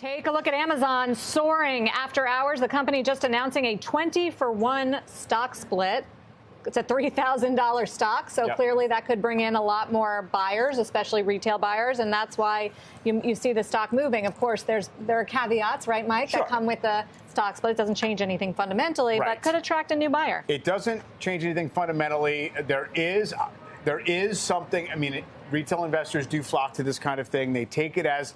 Take a look at Amazon soaring after hours. The company just announcing a 20-for-1 stock split. It's a $3,000 stock, so clearly that could bring in a lot more buyers, especially retail buyers, and that's why you see the stock moving. Of course, there are caveats, right, Mike, that come with the stock split. It doesn't change anything fundamentally, but could attract a new buyer. It doesn't change anything fundamentally. There is something. I mean, retail investors do flock to this kind of thing. They take it as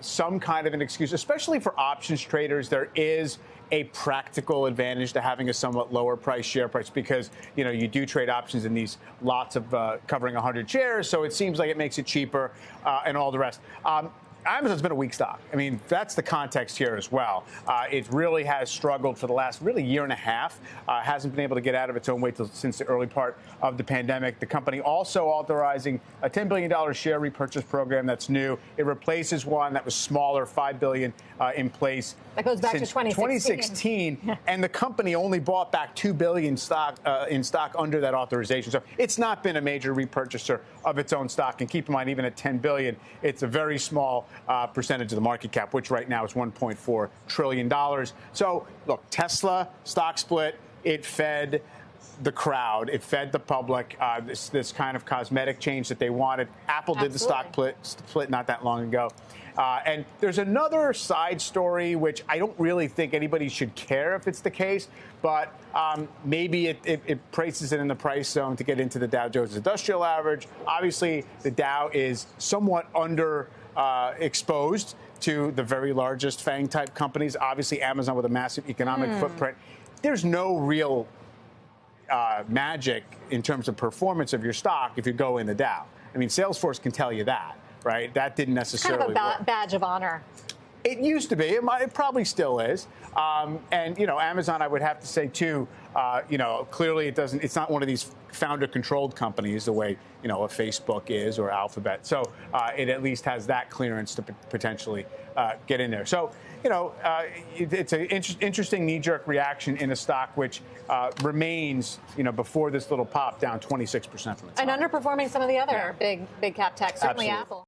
some kind of an excuse, especially for options traders. There is a practical advantage to having a somewhat lower price share price because, you do trade options in these lots of covering 100 shares. So it seems like it makes it cheaper and all the rest. Amazon's been a weak stock. I mean, that's the context here as well. It really has struggled for the last year and a half. Hasn't been able to get out of its own way since the early part of the pandemic. The company also authorizing a $10 billion share repurchase program that's new. It replaces one that was smaller, $5 billion in place. That goes back to 2016. And the company only bought back $2 billion in stock under that authorization. So it's not been a major repurchaser of its own stock. And keep in mind, even at $10 billion, it's a very small percentage of the market cap, which right now is $1.4 trillion. So, look, Tesla stock split, it fed the crowd, it fed the public, this kind of cosmetic change that they wanted. Apple did the stock split not that long ago. And there's another side story, which I don't really think anybody should care if it's the case, but maybe it places it in the price zone to get into the Dow Jones Industrial Average. Obviously, the Dow is somewhat under exposed to the very largest FANG-type companies. Obviously, Amazon with a massive economic footprint. There's no real magic in terms of performance of your stock if you go in the Dow. I mean, Salesforce can tell you that, right? That didn't necessarily kind of a badge of honor. It used to be. It probably still is. And, Amazon, I would have to say, too, clearly it's not one of these founder-controlled companies the way, a Facebook is or Alphabet. So it at least has that clearance to potentially get in there. So, it's an interesting knee-jerk reaction in a stock which remains, before this little pop, down 26% from its and underperforming some of the other big cap tech, certainly Apple.